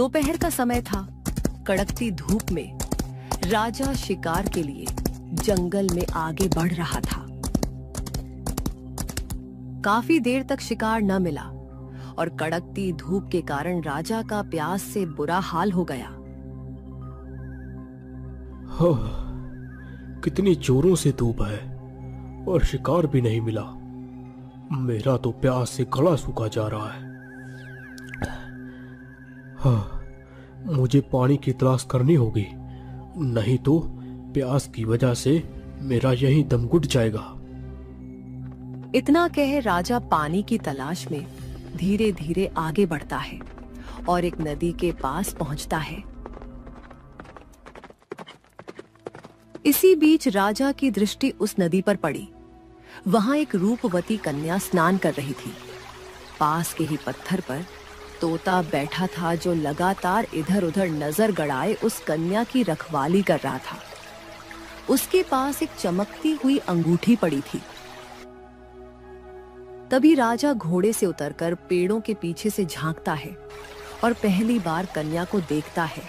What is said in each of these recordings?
दोपहर का समय था। कड़कती धूप में राजा शिकार के लिए जंगल में आगे बढ़ रहा था। काफी देर तक शिकार न मिला और कड़कती धूप के कारण राजा का प्यास से बुरा हाल हो गया। कितनी जोरों से धूप है और शिकार भी नहीं मिला। मेरा तो प्यास से गला सूखा जा रहा है। मुझे पानी की तलाश करनी होगी, नहीं तो प्यास की वजह से मेरा यही दम घुट जाएगा। इतना कह राजा पानी की तलाश में धीरे धीरे आगे बढ़ता है और एक नदी के पास पहुंचता है। इसी बीच राजा की दृष्टि उस नदी पर पड़ी। वहां एक रूपवती कन्या स्नान कर रही थी। पास के ही पत्थर पर तोता बैठा था जो लगातार इधर उधर नजर गड़ाए उस कन्या की रखवाली कर रहा था। उसके पास एक चमकती हुई अंगूठी पड़ी थी। तभी राजा घोड़े से उतरकर पेड़ों के पीछे से झांकता है और पहली बार कन्या को देखता है।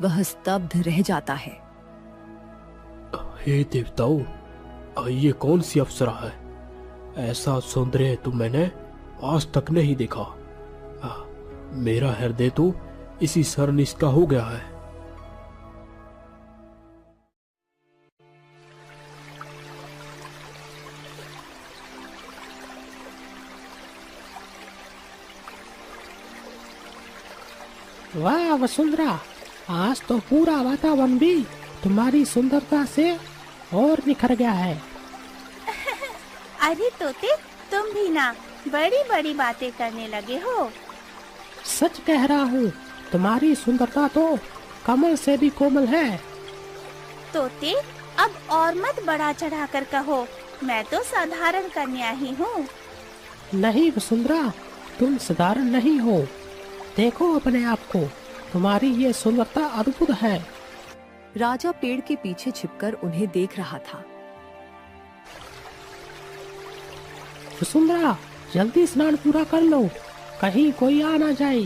वह स्तब्ध रह जाता है। हे देवताओं, ये कौन सी अप्सरा है? ऐसा सौंदर्य तो मैंने आज तक नहीं देखा। मेरा हृदय तो इसी सरनिश का हो गया है। वाह वसुंधरा, आज तो पूरा वातावरण भी तुम्हारी सुंदरता से और निखर गया है। अरे तोते, तुम भी ना बड़ी बड़ी बातें करने लगे हो। सच कह रहा हूँ, तुम्हारी सुंदरता तो कमल से भी कोमल है। तोते, अब और मत बढ़ा चढ़ा कर कहो, मैं तो साधारण कन्या ही हूँ। नहीं वसुंधरा, तुम साधारण नहीं हो। देखो अपने आप को, तुम्हारी ये सुंदरता अद्भुत है। राजा पेड़ के पीछे छिपकर उन्हें देख रहा था। वसुंधरा, जल्दी स्नान पूरा कर लो, कहीं कोई आ ना जाए।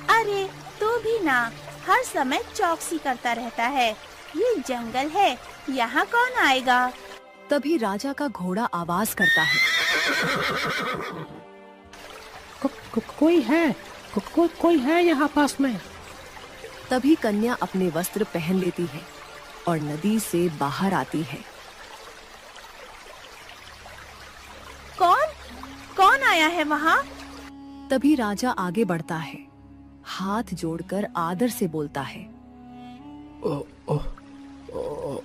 अरे तू भी ना हर समय चौकसी करता रहता है। ये जंगल है, यहाँ कौन आएगा? तभी राजा का घोड़ा आवाज करता है। कोई है, कोई है यहाँ पास में। तभी कन्या अपने वस्त्र पहन लेती है और नदी से बाहर आती है। कौन आया है वहाँ? तभी राजा आगे बढ़ता है, हाथ जोड़कर आदर से बोलता है।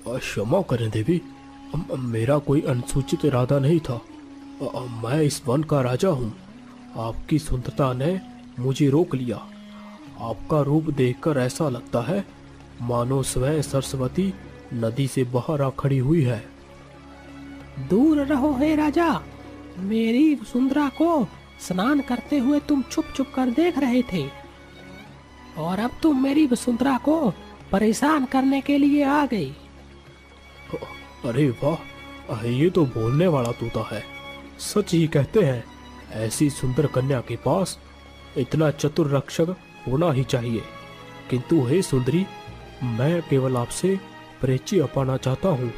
क्षमा करें देवी, मेरा कोई अनुसूचित इरादा नहीं था। मैं इस वन का राजा हूँ। आपकी सुंदरता ने मुझे रोक लिया। आपका रूप देखकर ऐसा लगता है मानो स्वयं सरस्वती नदी से बाहर आ खड़ी हुई है। दूर रहो हे राजा, मेरी वसुंधरा को स्नान करते हुए तुम छुप छुप कर देख रहे थे और अब तुम मेरी वसुंधरा को परेशान करने के लिए आ गई। अरे वाह, ये तो बोलने वाला तोता है। सच ही कहते हैं, ऐसी सुंदर कन्या के पास इतना चतुर रक्षक होना ही चाहिए। किंतु हे सुंदरी, मैं केवल आपसे परिचय पाना चाहता हूँ।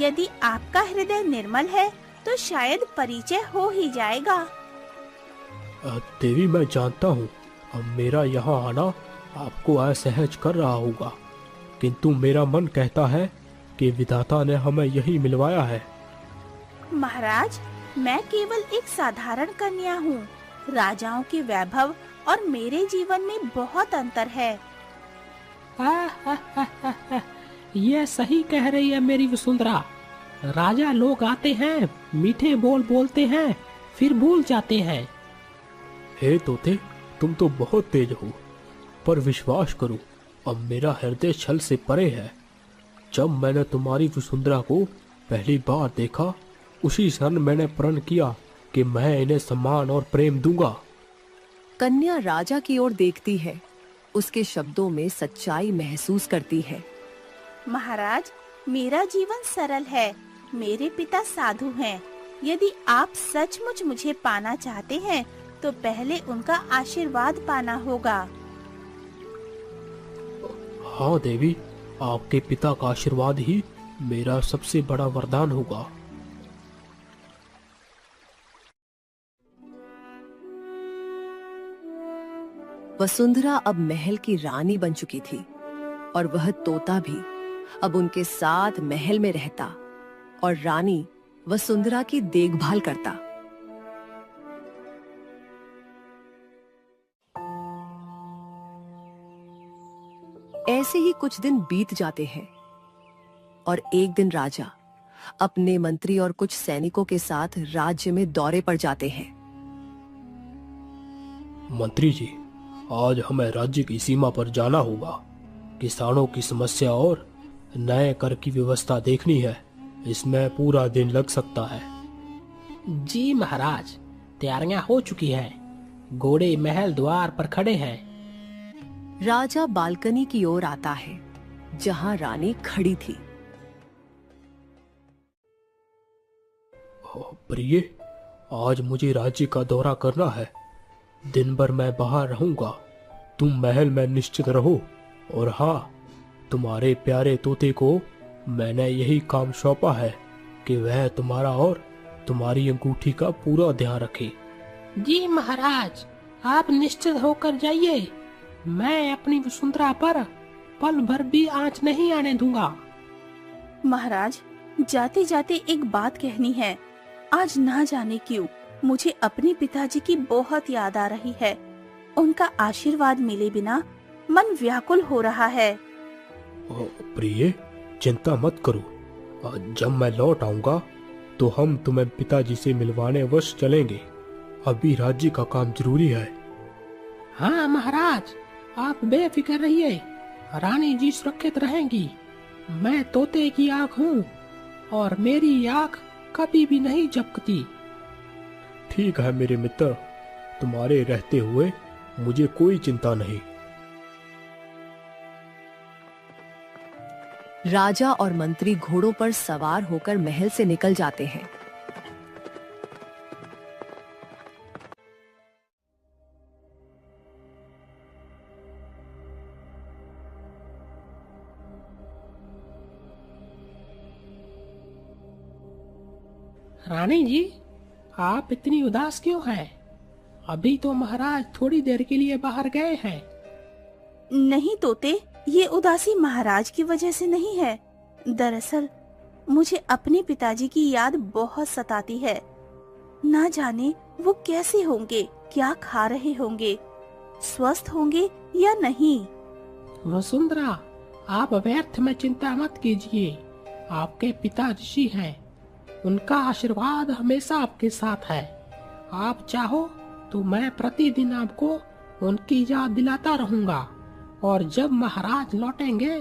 यदि आपका हृदय निर्मल है तो शायद परिचय हो ही जाएगा। देवी, मैं जानता हूँ मेरा यहाँ आना आपको असहज कर रहा होगा, किंतु मेरा मन कहता है कि विधाता ने हमें यही मिलवाया है। महाराज, मैं केवल एक साधारण कन्या हूँ। राजाओं के वैभव और मेरे जीवन में बहुत अंतर है। ये सही कह रही है मेरी वसुंधरा। राजा लोग आते हैं, मीठे बोल बोलते हैं, फिर भूल जाते हैं। हे तोते, तुम तो बहुत तेज हो, पर विश्वास करो, अब मेरा हृदय छल से परे है। जब मैंने तुम्हारी वसुंधरा को पहली बार देखा, उसी क्षण मैंने प्रण किया कि मैं इन्हें सम्मान और प्रेम दूंगा। कन्या राजा की ओर देखती है, उसके शब्दों में सच्चाई महसूस करती है। महाराज, मेरा जीवन सरल है। मेरे पिता साधु हैं। यदि आप सचमुच मुझे पाना चाहते हैं तो पहले उनका आशीर्वाद पाना होगा। हाँ देवी, आपके पिता का आशीर्वाद ही मेरा सबसे बड़ा वरदान होगा। वसुंधरा अब महल की रानी बन चुकी थी और वह तोता भी अब उनके साथ महल में रहता और रानी वसुंधरा की देखभाल करता। ऐसे ही कुछ दिन बीत जाते हैं और एक दिन राजा अपने मंत्री और कुछ सैनिकों के साथ राज्य में दौरे पर जाते हैं। मंत्री जी, आज हमें राज्य की सीमा पर जाना होगा। किसानों की समस्या और नए कर की व्यवस्था देखनी है। इसमें पूरा दिन लग सकता है। जी महाराज, तैयारियां हो चुकी हैं। घोड़े महल द्वार पर खड़े हैं। राजा बालकनी की ओर आता है जहां रानी खड़ी थी। प्रिय, आज मुझे राज्य का दौरा करना है। दिन भर मैं बाहर रहूंगा। तुम महल में निश्चित रहो। और हाँ, तुम्हारे प्यारे तोते को मैंने यही काम सौंपा है कि वह तुम्हारा और तुम्हारी अंगूठी का पूरा ध्यान रखे। जी महाराज, आप निश्चित होकर जाइए। मैं अपनी वसुंधरा पर पल भर भी आंच नहीं आने दूंगा। महाराज, जाते जाते एक बात कहनी है। आज ना जाने क्यों मुझे अपने पिताजी की बहुत याद आ रही है। उनका आशीर्वाद मिले बिना मन व्याकुल हो रहा है। प्रिय, चिंता मत करो। जब मैं लौट आऊंगा तो हम तुम्हें पिताजी से मिलवाने अवश्य चलेंगे। अभी राज्य का काम जरूरी है। हाँ महाराज, आप बेफिक्र रहिए। रानी जी सुरक्षित रहेंगी। मैं तोते की आँख हूँ और मेरी आँख कभी भी नहीं झपकती। ठीक है मेरे मित्र, तुम्हारे रहते हुए मुझे कोई चिंता नहीं। राजा और मंत्री घोड़ों पर सवार होकर महल से निकल जाते हैं। रानी जी, आप इतनी उदास क्यों हैं? अभी तो महाराज थोड़ी देर के लिए बाहर गए हैं। नहीं तोते, ये उदासी महाराज की वजह से नहीं है। दरअसल मुझे अपने पिताजी की याद बहुत सताती है। ना जाने वो कैसे होंगे, क्या खा रहे होंगे, स्वस्थ होंगे या नहीं। वसुंधरा, आप व्यर्थ में चिंता मत कीजिए। आपके पिता ऋषि हैं। उनका आशीर्वाद हमेशा आपके साथ है। आप चाहो तो मैं प्रतिदिन आपको उनकी याद दिलाता रहूंगा और जब महाराज लौटेंगे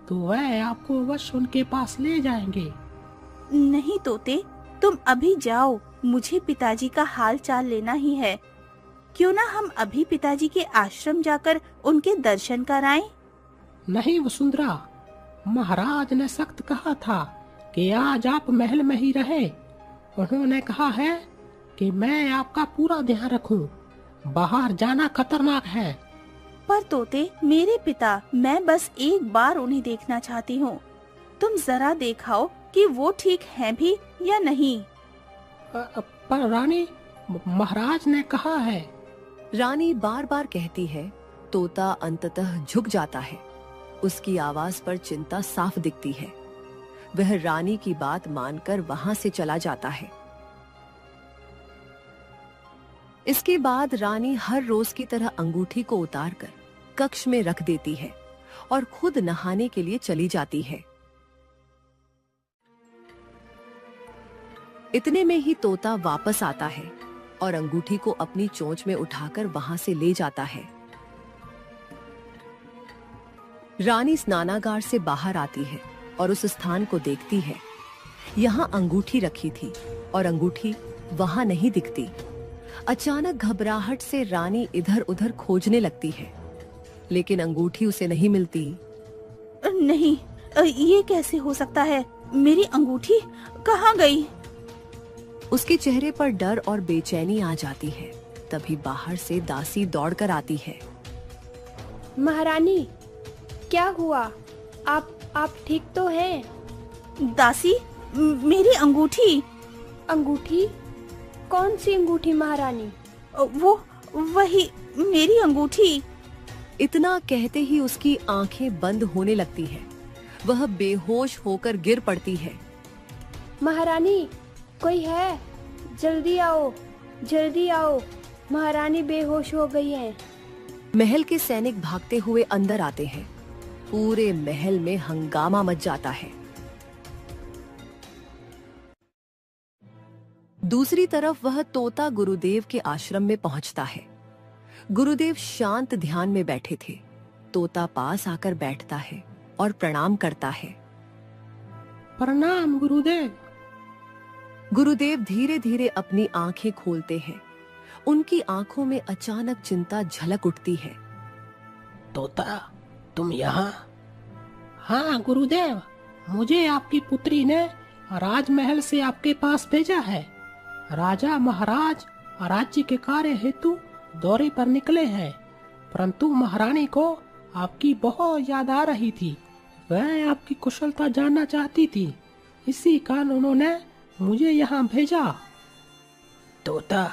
तो वह आपको अवश्य उनके पास ले जाएंगे। नहीं तोते, तुम अभी जाओ। मुझे पिताजी का हाल चाल लेना ही है। क्यों ना हम अभी पिताजी के आश्रम जाकर उनके दर्शन कराएं? नहीं वसुंधरा, महाराज ने सख्त कहा था कि आज आप महल में ही रहे। उन्होंने कहा है कि मैं आपका पूरा ध्यान रखूं। बाहर जाना खतरनाक है। पर तोते, मेरे पिता, मैं बस एक बार उन्हें देखना चाहती हूँ। तुम जरा दिखाओ कि वो ठीक हैं भी या नहीं। पर रानी, महाराज ने कहा है। रानी बार बार कहती है। तोता अंततः झुक जाता है। उसकी आवाज पर चिंता साफ दिखती है। वह रानी की बात मानकर वहां से चला जाता है। इसके बाद रानी हर रोज की तरह अंगूठी को उतारकर कक्ष में रख देती है और खुद नहाने के लिए चली जाती है। इतने में ही तोता वापस आता है और अंगूठी को अपनी चोंच में उठाकर वहां से ले जाता है। रानी स्नानागार से बाहर आती है और उस स्थान को देखती है। यहाँ अंगूठी रखी थी और अंगूठी वहां नहीं दिखती। अचानक घबराहट से रानी इधर उधर खोजने लगती है, लेकिन अंगूठी उसे नहीं मिलती। नहीं, ये कैसे हो सकता है? मेरी अंगूठी कहाँ गई? उसके चेहरे पर डर और बेचैनी आ जाती है। तभी बाहर से दासी दौड़कर आती है। महारानी, क्या हुआ? आप ठीक तो हैं? दासी, मेरी अंगूठी। अंगूठी? कौन सी अंगूठी महारानी? वही मेरी अंगूठी। इतना कहते ही उसकी आंखें बंद होने लगती है। वह बेहोश होकर गिर पड़ती है। महारानी, कोई है? जल्दी आओ, जल्दी आओ, महारानी बेहोश हो गई हैं। महल के सैनिक भागते हुए अंदर आते हैं। पूरे महल में हंगामा मच जाता है। दूसरी तरफ वह तोता गुरुदेव के आश्रम में पहुंचता है। गुरुदेव शांत ध्यान में बैठे थे। तोता पास आकर बैठता है और प्रणाम करता है। प्रणाम गुरुदेव। गुरुदेव धीरे धीरे अपनी आंखें खोलते हैं। उनकी आंखों में अचानक चिंता झलक उठती है। तोता, तुम यहाँ? हाँ गुरुदेव, मुझे आपकी पुत्री ने राजमहल से आपके पास भेजा है। राजा महाराज राज्य के कार्य हेतु दौरे पर निकले हैं, परंतु महारानी को आपकी बहुत याद आ रही थी। वह आपकी कुशलता जानना चाहती थी, इसी कारण उन्होंने मुझे यहाँ भेजा। तोता,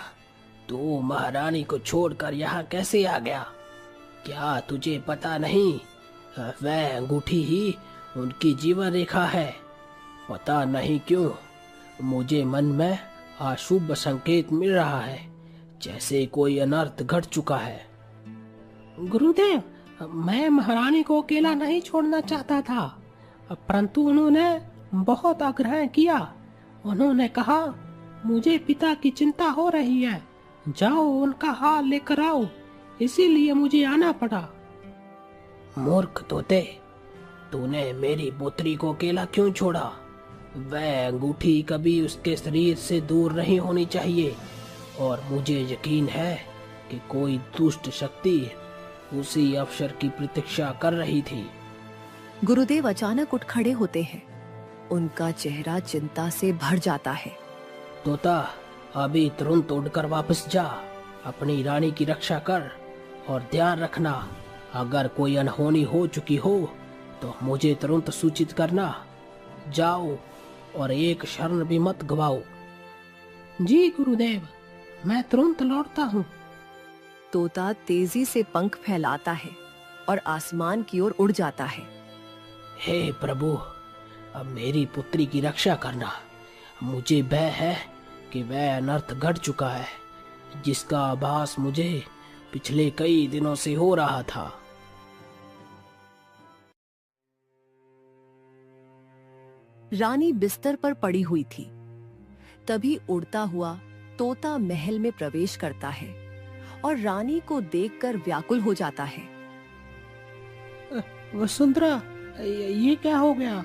तू महारानी को छोड़कर यहाँ कैसे आ गया? क्या तुझे पता नहीं, वह अंगूठी ही उनकी जीवन रेखा है। पता नहीं क्यों मुझे मन में अशुभ संकेत मिल रहा है, जैसे कोई अनर्थ घट चुका है। गुरुदेव, मैं महारानी को अकेला नहीं छोड़ना चाहता था, परंतु उन्होंने बहुत आग्रह किया। उन्होंने कहा, मुझे पिता की चिंता हो रही है, जाओ उनका हाल लेकर आओ, इसीलिए मुझे आना पड़ा। मूर्ख तोते, तूने मेरी पुत्री को अकेला क्यों छोड़ा? वह अंगूठी कभी उसके शरीर से दूर नहीं होनी चाहिए, और मुझे यकीन है कि कोई दुष्ट शक्ति उसी अवसर की प्रतीक्षा कर रही थी। गुरुदेव अचानक उठ खड़े होते हैं। उनका चेहरा चिंता से भर जाता है। तोता, अभी तुरंत उड़कर वापस जा, अपनी रानी की रक्षा कर, और ध्यान रखना, अगर कोई अनहोनी हो चुकी हो तो मुझे तुरंत सूचित करना। जाओ और एक क्षण भी मत गवाओ। जी गुरुदेव, मैं तुरंत लौटता हूँ। तोता तेजी से पंख फैलाता है और आसमान की ओर उड़ जाता है। हे प्रभु, अब मेरी पुत्री की रक्षा करना। मुझे भय है कि वह अनर्थ घट चुका है, जिसका आभास मुझे पिछले कई दिनों से हो रहा था। रानी बिस्तर पर पड़ी हुई थी। तभी उड़ता हुआ तोता महल में प्रवेश करता है और रानी को देखकर व्याकुल हो जाता है। वसुंधरा, ये क्या हो गया?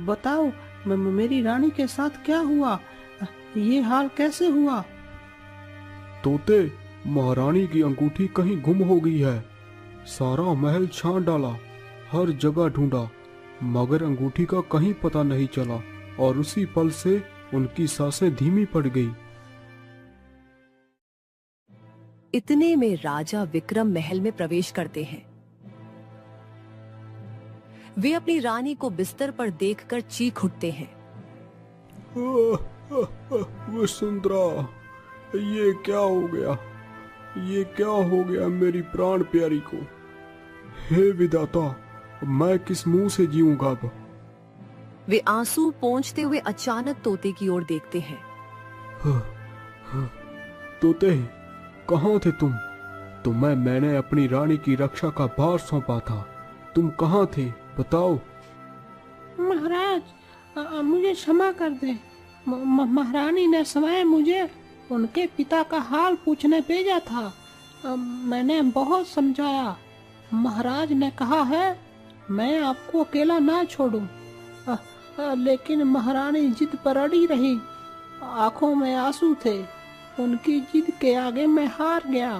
बताओ, मेरी रानी के साथ क्या हुआ? ये हाल कैसे हुआ? तोते, महारानी की अंगूठी कहीं गुम हो गई है। सारा महल छान डाला, हर जगह ढूंढा, मगर अंगूठी का कहीं पता नहीं चला, और उसी पल से उनकी सांसें धीमी पड़ गई। इतने में राजा विक्रम महल में प्रवेश करते हैं। वे अपनी रानी को बिस्तर पर देखकर चीख उठते हैं। वसुंधरा, ये क्या हो गया? ये क्या हो गया मेरी प्राण प्यारी को? हे विधाता, मैं किस मुंह से जीऊंगा अब? वे आंसू पोंछते हुए अचानक तोते की ओर देखते हैं। तोते, कहाँ थे तुम? तुम्हें मैंने अपनी रानी की रक्षा का भार सौंपा था। तुम कहाँ थे, बताओ। महाराज, मुझे क्षमा कर दे। महारानी ने स्वयं मुझे उनके पिता का हाल पूछने भेजा था। मैंने बहुत समझाया। महाराज ने कहा है मैं आपको अकेला ना छोड़ूं, लेकिन महारानी जिद पर अड़ी रही। आंखों में आंसू थे, उनकी जिद के आगे मैं हार गया।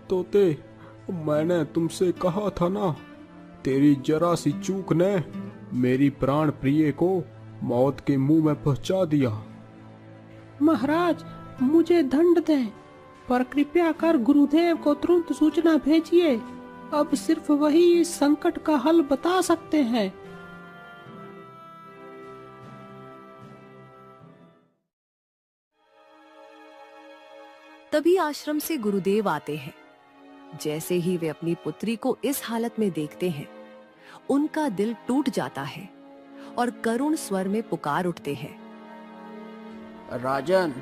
तोते, मैंने तुमसे कहा था ना, तेरी जरा सी चूक ने मेरी प्राण प्रिय को मौत के मुंह में पहुंचा दिया। महाराज, मुझे दंड दें, पर कृपया कर गुरुदेव को तुरंत सूचना भेजिए। अब सिर्फ वही इस संकट का हल बता सकते हैं। तभी आश्रम से गुरुदेव आते हैं। जैसे ही वे अपनी पुत्री को इस हालत में देखते हैं, उनका दिल टूट जाता है और करुण स्वर में पुकार उठते हैं। राजन,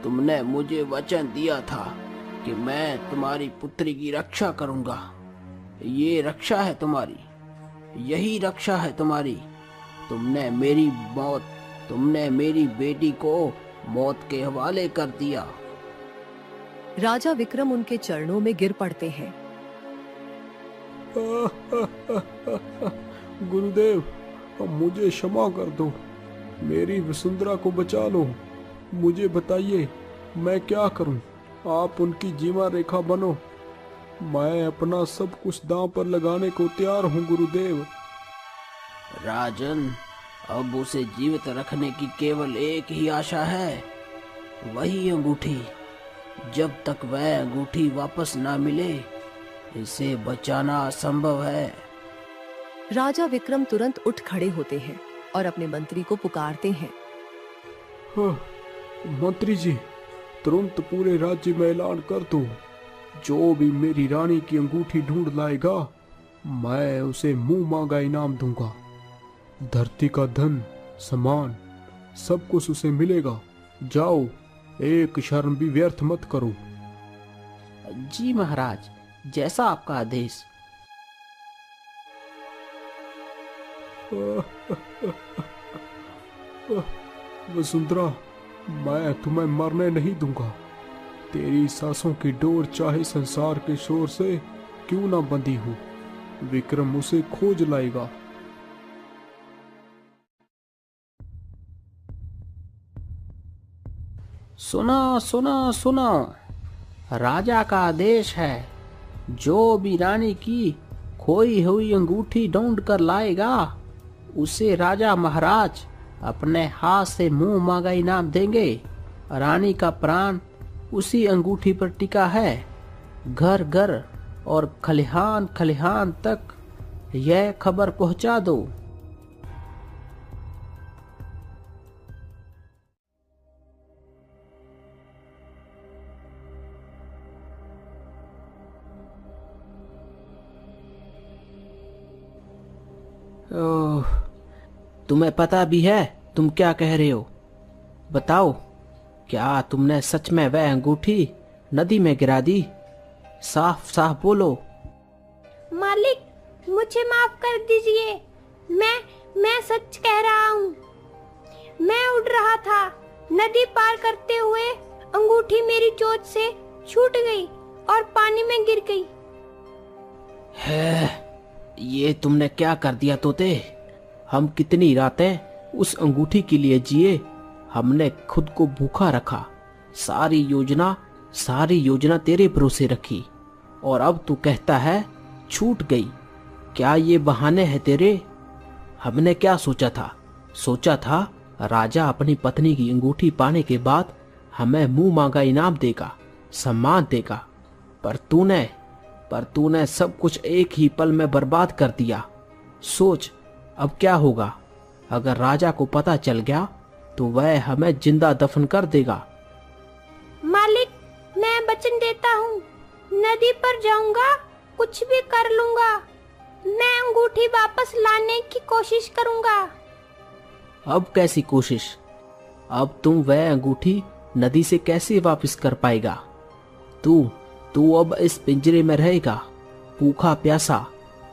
तुमने मुझे वचन दिया था कि मैं तुम्हारी पुत्री की रक्षा करूंगा। ये रक्षा है तुम्हारी, यही रक्षा है तुम्हारी। तुमने मेरी बेटी को मौत के हवाले कर दिया। राजा विक्रम उनके चरणों में गिर पड़ते हैं। गुरुदेव, मुझे क्षमा कर दो, मेरी वसुंधरा को बचा लो। मुझे बताइए मैं क्या करूं? आप उनकी जीवन रेखा बनो। मैं अपना सब कुछ दांव पर लगाने को तैयार हूं गुरुदेव। राजन, अब उसे जीवित रखने की केवल एक ही आशा है, वही अंगूठी। जब तक वह अंगूठी वापस ना मिले, इसे बचाना असंभव है। राजा विक्रम तुरंत उठ खड़े होते हैं और अपने मंत्री को पुकारते हैं। हाँ, मंत्री जी, तुरंत पूरे राज्य में ऐलान कर दो, जो भी मेरी रानी की अंगूठी ढूंढ लाएगा, मैं उसे मुंह मांगा इनाम दूंगा। धरती का धन, सामान, सब कुछ उसे मिलेगा। जाओ, एक क्षण भी व्यर्थ मत करो। जी महाराज, जैसा आपका आदेश। वसुंधरा, मैं तुम्हें मरने नहीं दूंगा। तेरी सांसों की डोर चाहे संसार के शोर से क्यों ना बंधी हो, विक्रम उसे खोज लाएगा। सुनो सुनो सुनो, राजा का आदेश है, जो भी रानी की खोई हुई अंगूठी ढूंढ कर लाएगा, उसे राजा महाराज अपने हाथ से मुंह मांगा इनाम देंगे। रानी का प्राण उसी अंगूठी पर टिका है। घर घर और खलिहान खलिहान तक यह खबर पहुंचा दो। ओह, तुम्हें पता भी है तुम क्या कह रहे हो? बताओ, क्या तुमने सच में वह अंगूठी नदी में गिरा दी? साफ साफ बोलो। मालिक, मुझे माफ कर दीजिए। मैं सच कह रहा हूँ। मैं उड़ रहा था, नदी पार करते हुए अंगूठी मेरी चोट से छूट गई और पानी में गिर गई। है, ये तुमने क्या कर दिया तोते? हम कितनी रातें उस अंगूठी के लिए जिए, हमने खुद को भूखा रखा, सारी योजना तेरे भरोसे रखी, और अब तू कहता है छूट गई। क्या ये बहाने हैं तेरे? हमने क्या सोचा था राजा अपनी पत्नी की अंगूठी पाने के बाद हमें मुंह मांगा इनाम देगा, सम्मान देगा, पर तूने सब कुछ एक ही पल में बर्बाद कर दिया। सोच अब क्या होगा। अगर राजा को पता चल गया तो वह हमें जिंदा दफन कर देगा। मालिक, मैं वचन देता हूँ, नदी पर जाऊंगा, कुछ भी कर लूंगा। मैं अंगूठी वापस लाने की कोशिश करूंगा। अब कैसी कोशिश? अब तुम वह अंगूठी नदी से कैसे वापस कर पाएगा? तू अब इस पिंजरे में रहेगा, भूखा प्यासा,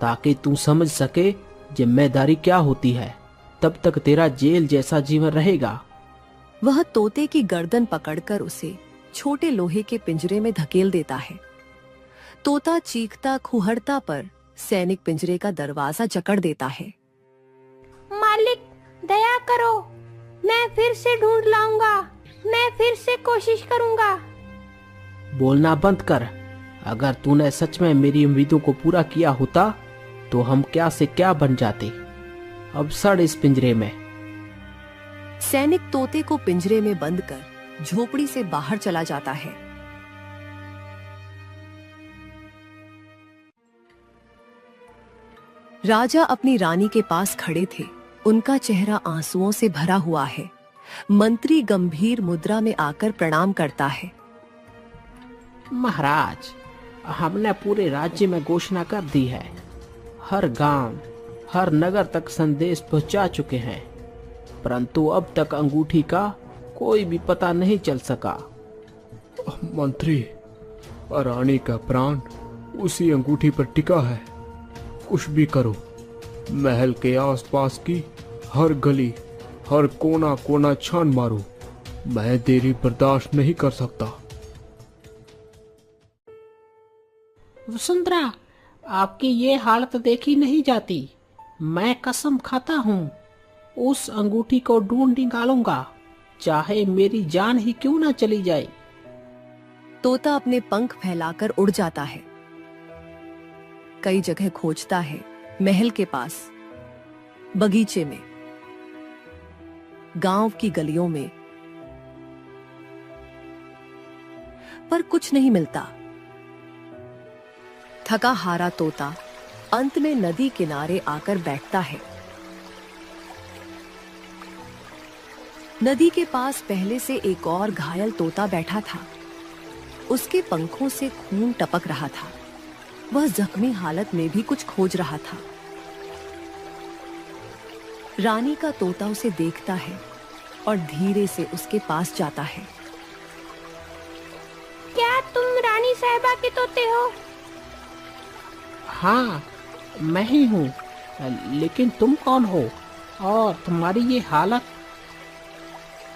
ताकि तू समझ सके जिम्मेदारी क्या होती है। तब तक तेरा जेल जैसा जीवन रहेगा। वह तोते की गर्दन पकड़कर उसे छोटे लोहे के पिंजरे में धकेल देता है। तोता चीखता खुहरता पर सैनिक पिंजरे का दरवाजा जकड़ देता है। मालिक, दया करो, मैं फिर से ढूंढ लाऊंगा, मैं फिर से कोशिश करूंगा। बोलना बंद कर। अगर तूने सच में मेरी उम्मीदों को पूरा किया होता तो हम क्या से क्या बन जाते। अब सड़ इस पिंजरे में। सैनिक तोते को पिंजरे में बंद कर झोपड़ी से बाहर चला जाता है। राजा अपनी रानी के पास खड़े थे। उनका चेहरा आंसुओं से भरा हुआ है। मंत्री गंभीर मुद्रा में आकर प्रणाम करता है। महाराज, हमने पूरे राज्य में घोषणा कर दी है। हर गांव, हर नगर तक संदेश पहुंचा चुके हैं, परंतु अब तक अंगूठी का कोई भी पता नहीं चल सका। मंत्री, रानी का प्राण उसी अंगूठी पर टिका है। कुछ भी करो, महल के आसपास की हर गली, हर कोना कोना छान मारो। मैं देरी बर्दाश्त नहीं कर सकता। वसुंधरा, आपकी ये हालत देखी नहीं जाती। मैं कसम खाता हूँ, उस अंगूठी को ढूंढ निकालूंगा, चाहे मेरी जान ही क्यों ना चली जाए। तोता अपने पंख फैलाकर उड़ जाता है। कई जगह खोजता है, महल के पास, बगीचे में, गांव की गलियों में, पर कुछ नहीं मिलता। थका हारा तोता अंत में नदी किनारे आकर बैठता है। नदी के पास पहले से एक और घायल तोता बैठा था। उसके पंखों से खून टपक रहा था। वह जख्मी हालत में भी कुछ खोज रहा था। रानी का तोता उसे देखता है और धीरे से उसके पास जाता है। क्या तुम रानी साहिबा के तोते हो? हाँ, मैं ही हूँ, लेकिन तुम कौन हो और तुम्हारी ये हालत?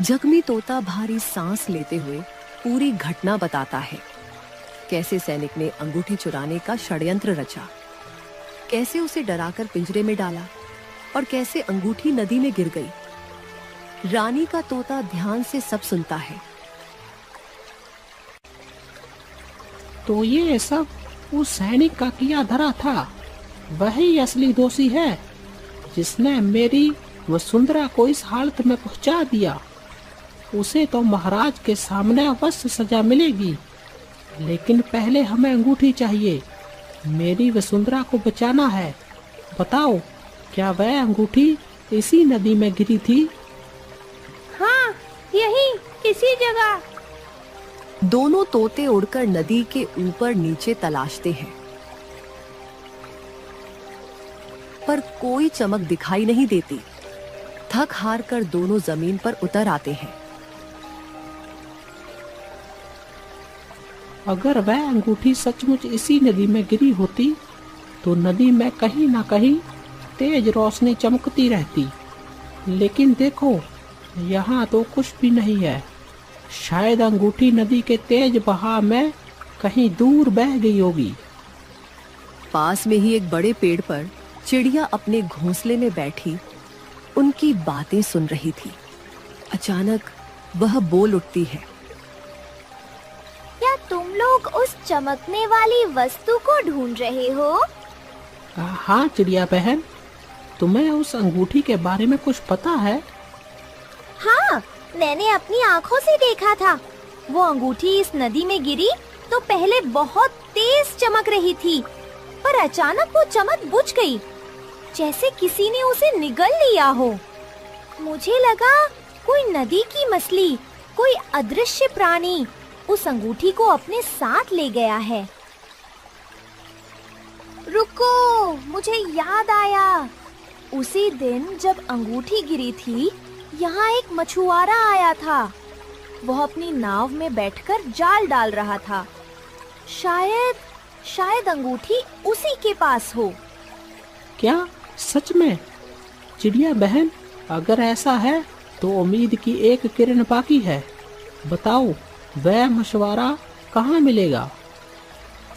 जख्मी तोता भारी सांस लेते हुए पूरी घटना बताता है। कैसे सैनिक ने अंगूठी चुराने का षड्यंत्र रचा, कैसे उसे डराकर पिंजरे में डाला और कैसे अंगूठी नदी में गिर गई। रानी का तोता ध्यान से सब सुनता है। तो ये सब उस सैनिक का किया धरा था। वही असली दोषी है जिसने मेरी वसुंधरा को इस हालत में पहुंचा दिया। उसे तो महाराज के सामने अवश्य सजा मिलेगी, लेकिन पहले हमें अंगूठी चाहिए। मेरी वसुंधरा को बचाना है। बताओ, क्या वह अंगूठी इसी नदी में गिरी थी? हाँ, यही इसी जगह। दोनों तोते उड़कर नदी के ऊपर नीचे तलाशते हैं, पर कोई चमक दिखाई नहीं देती। थक हार कर दोनों जमीन पर उतर आते हैं। अगर वह अंगूठी सचमुच इसी नदी में गिरी होती तो नदी में कहीं ना कहीं तेज रोशनी चमकती रहती, लेकिन देखो, यहाँ तो कुछ भी नहीं है। शायद अंगूठी नदी के तेज बहाव में कहीं दूर बह गई होगी। पास में ही एक बड़े पेड़ पर चिड़िया अपने घोंसले में बैठी उनकी बातें सुन रही थी। अचानक वह बोल उठती है। क्या तुम लोग उस चमकने वाली वस्तु को ढूंढ रहे हो? हाँ चिड़िया बहन, तुम्हें उस अंगूठी के बारे में कुछ पता है? हाँ, मैंने अपनी आँखों से देखा था। वो अंगूठी इस नदी में गिरी तो पहले बहुत तेज चमक रही थी, पर अचानक वो चमक बुझ गई, जैसे किसी ने उसे निगल लिया हो। मुझे लगा कोई नदी की मछली, कोई अदृश्य प्राणी उस अंगूठी को अपने साथ ले गया है। रुको, मुझे याद आया। उसी दिन जब अंगूठी गिरी थी, यहाँ एक मछुआरा आया था। वह अपनी नाव में बैठकर जाल डाल रहा था। शायद अंगूठी उसी के पास हो। क्या सच में? चिड़िया बहन, अगर ऐसा है तो उम्मीद की एक किरण बाकी है। बताओ, वह मछुआरा कहाँ मिलेगा?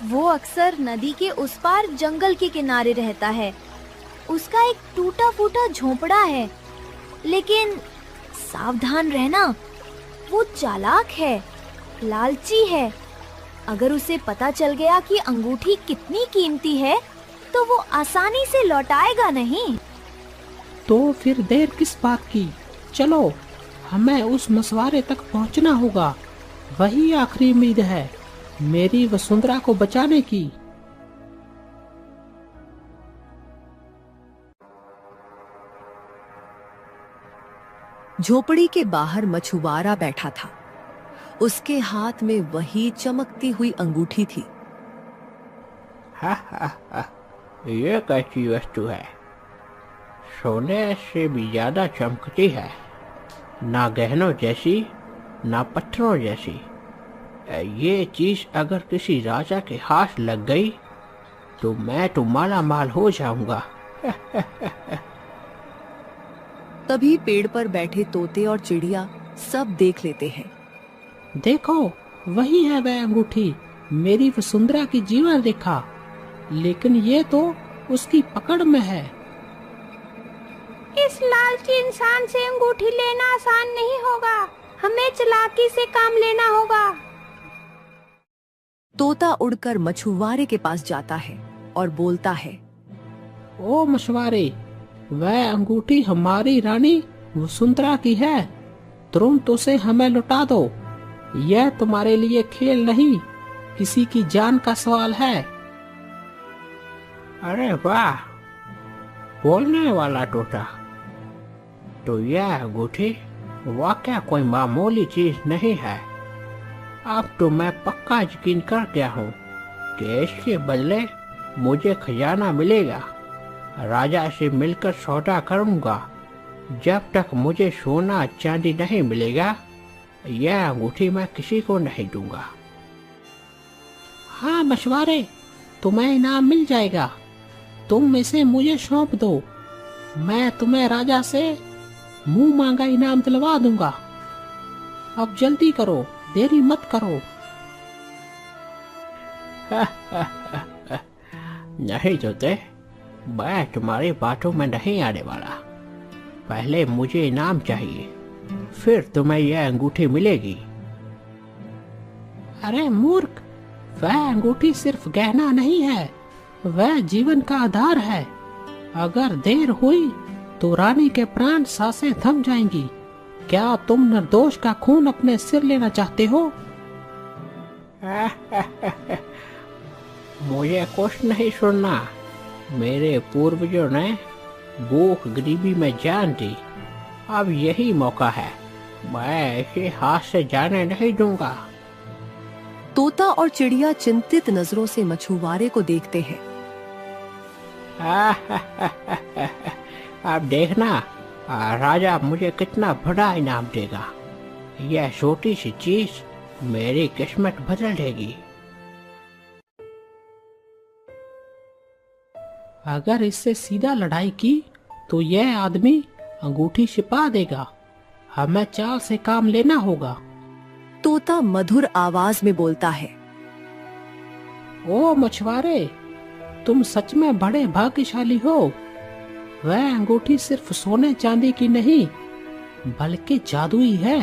वो अक्सर नदी के उस पार जंगल के किनारे रहता है। उसका एक टूटा फूटा झोंपड़ा है, लेकिन सावधान रहना, वो चालाक है, लालची है। अगर उसे पता चल गया कि अंगूठी कितनी कीमती है, तो वो आसानी से लौटाएगा नहीं। तो फिर देर किस बात की? चलो, हमें उस मशवारे तक पहुंचना होगा। वही आखिरी उम्मीद है मेरी वसुंधरा को बचाने की। झोपड़ी के बाहर मछुआरा बैठा था। उसके हाथ में वही चमकती हुई अंगूठी थी। हा हा हा, ये कैसी वस्तु है? सोने से भी ज्यादा चमकती है, ना गहनों जैसी ना पत्थरों जैसी। ये चीज अगर किसी राजा के हाथ लग गई तो मैं तो माला माल हो जाऊंगा। तभी पेड़ पर बैठे तोते और चिड़िया सब देख लेते हैं। देखो, वही है वह अंगूठी, मेरी वसुंधरा की जीवन रेखा। लेकिन ये तो उसकी पकड़ में है। इस लालची इंसान से अंगूठी लेना आसान नहीं होगा। हमें चालाकी से काम लेना होगा। तोता उड़कर मछुआरे के पास जाता है और बोलता है, ओ मछुआरे, वह अंगूठी हमारी रानी वसुंधरा की है। तुरंत उसे हमें लौटा दो। यह तुम्हारे लिए खेल नहीं, किसी की जान का सवाल है। अरे वाह, बोलने वाला तोता। तो यह अंगूठी वाकई कोई मामूली चीज नहीं है। अब तो मैं पक्का यकीन कर गया हूँ कि इसके बदले मुझे खजाना मिलेगा। राजा से मिलकर सौदा करूंगा। जब तक मुझे सोना चांदी नहीं मिलेगा, यह अंगूठी मैं किसी को नहीं दूंगा। हाँ मछुआरे, तुम्हें इनाम मिल जाएगा। तुम इसे मुझे सौंप दो। मैं तुम्हें राजा से मुंह मांगा इनाम दिलवा दूंगा। अब जल्दी करो, देरी मत करो। नहीं तोते, मैं तुम्हारी बातों में नहीं आने वाला। पहले मुझे इनाम चाहिए, फिर तुम्हें यह अंगूठी मिलेगी। अरे मूर्ख, वह अंगूठी सिर्फ गहना नहीं है, वह जीवन का आधार है। अगर देर हुई तो रानी के प्राण सांसें थम जाएंगी। क्या तुम निर्दोष का खून अपने सिर लेना चाहते हो? मुझे कुछ नहीं सुनना। मेरे पूर्वजों ने भूख गरीबी में जान दी। अब यही मौका है, मैं इसे हाथ से जाने नहीं दूंगा। तोता और चिड़िया चिंतित नजरों से मछुआरे को देखते हैं। अब देखना राजा मुझे कितना बड़ा इनाम देगा। यह छोटी सी चीज मेरी किस्मत बदल देगी। अगर इससे सीधा लड़ाई की तो यह आदमी अंगूठी छिपा देगा। हमें चाल से काम लेना होगा। तोता मधुर आवाज में बोलता है, ओ मछुआरे, तुम सच में बड़े भाग्यशाली हो। वह अंगूठी सिर्फ सोने चांदी की नहीं, बल्कि जादुई है।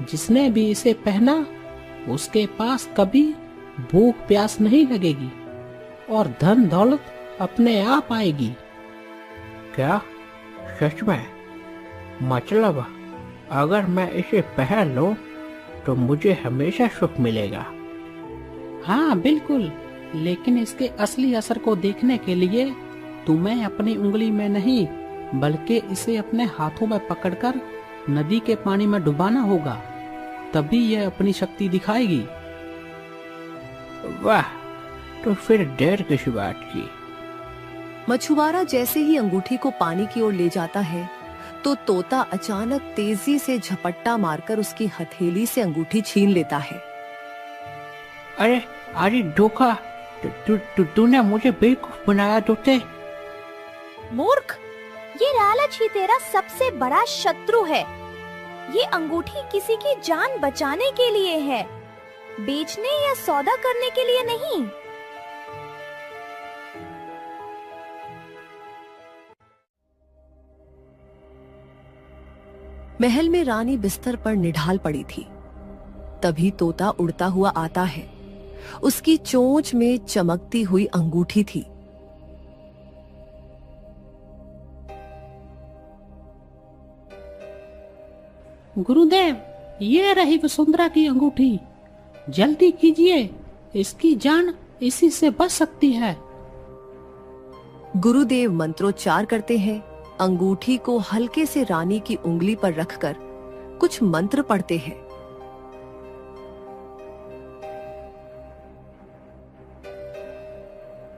जिसने भी इसे पहना, उसके पास कभी भूख प्यास नहीं लगेगी और धन दौलत अपने आप आएगी। क्या सच में? मतलब अगर मैं इसे पहन लूं तो मुझे हमेशा सुख मिलेगा? हाँ बिल्कुल, लेकिन इसके असली असर को देखने के लिए तुम्हें अपनी उंगली में नहीं, बल्कि इसे अपने हाथों में पकड़कर नदी के पानी में डुबाना होगा। तभी यह अपनी शक्ति दिखाएगी। वाह, तो फिर देर किस बात की? मछुआरा जैसे ही अंगूठी को पानी की ओर ले जाता है तो तोता अचानक तेजी से झपट्टा मारकर उसकी हथेली से अंगूठी छीन लेता है। अरे अरे धोखा, तूने मुझे बेवकूफ बनाया तोते। मूर्ख, ये लालच ही तेरा सबसे बड़ा शत्रु है। ये अंगूठी किसी की जान बचाने के लिए है, बेचने या सौदा करने के लिए नहीं। महल में रानी बिस्तर पर निढाल पड़ी थी। तभी तोता उड़ता हुआ आता है। उसकी चोंच में चमकती हुई अंगूठी थी। गुरुदेव, ये रही वसुंधरा की अंगूठी। जल्दी कीजिए, इसकी जान इसी से बच सकती है। गुरुदेव मंत्रोच्चार करते हैं, अंगूठी को हल्के से रानी की उंगली पर रखकर कुछ मंत्र पढ़ते हैं।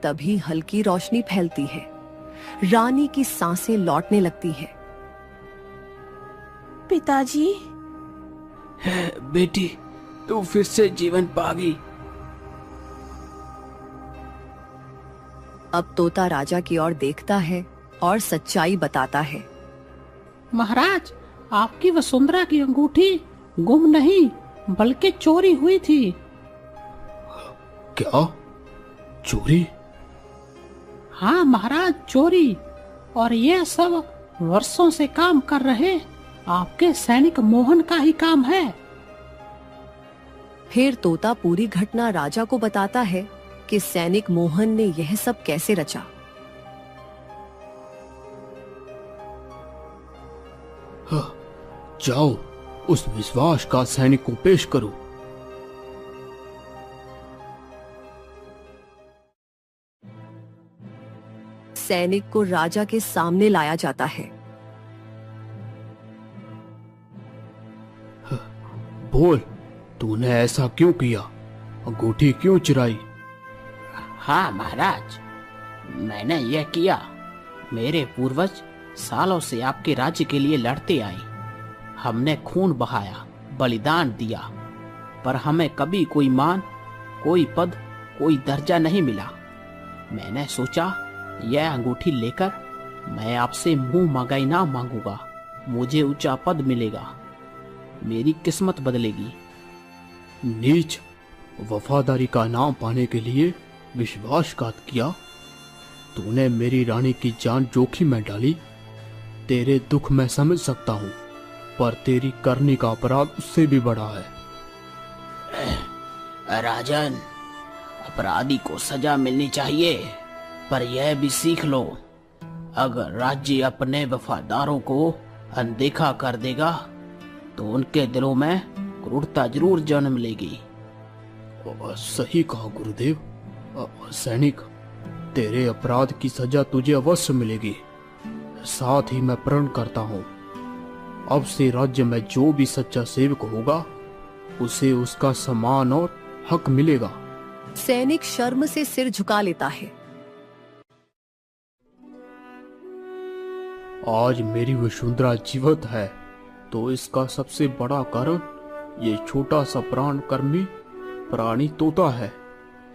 तभी हल्की रोशनी फैलती है, रानी की सांसें लौटने लगती हैं। पिताजी, बेटी, तू फिर से जीवन पा गई। अब तोता राजा की ओर देखता है और सच्चाई बताता है। महाराज, आपकी वसुंधरा की अंगूठी गुम नहीं बल्कि चोरी हुई थी। क्या? चोरी? हाँ महाराज, चोरी। और यह सब वर्षों से काम कर रहे आपके सैनिक मोहन का ही काम है। फिर तोता पूरी घटना राजा को बताता है कि सैनिक मोहन ने यह सब कैसे रचा। जाओ, उस विश्वास का सैनिक को पेश करो। सैनिक को राजा के सामने लाया जाता है। बोल, तूने ऐसा क्यों किया? अंगूठी क्यों चुराई? हाँ महाराज, मैंने यह किया। मेरे पूर्वज सालों से आपके राज्य के लिए लड़ते आए। हमने खून बहाया, बलिदान दिया, पर हमें कभी कोई मान, कोई पद, कोई दर्जा नहीं मिला। मैंने सोचा यह अंगूठी लेकर मैं आपसे मुंह मंगाई ना मांगूंगा, मुझे ऊंचा पद मिलेगा, मेरी किस्मत बदलेगी। नीच, वफादारी का नाम पाने के लिए विश्वासघात किया। तूने मेरी रानी की जान जोखिम में डाली। तेरे दुख मैं समझ सकता हूँ, पर तेरी करनी का अपराध उससे भी बड़ा है। राजन, अपराधी को सजा मिलनी चाहिए, पर यह भी सीख लो, अगर राज्य अपने वफादारों को अनदेखा कर देगा तो उनके दिलों में क्रूरता जरूर जन्म लेगी। सही कहा गुरुदेव। सैनिक, तेरे अपराध की सजा तुझे अवश्य मिलेगी। साथ ही मैं प्रण करता हूँ, अब से राज्य में जो भी सच्चा सेवक होगा उसे उसका सम्मान और हक मिलेगा। सैनिक शर्म से सिर झुका लेता है। आज मेरी वसुंधरा जीवित है तो इसका सबसे बड़ा कारण ये छोटा सा प्राण कर्मी प्राणी तोता है।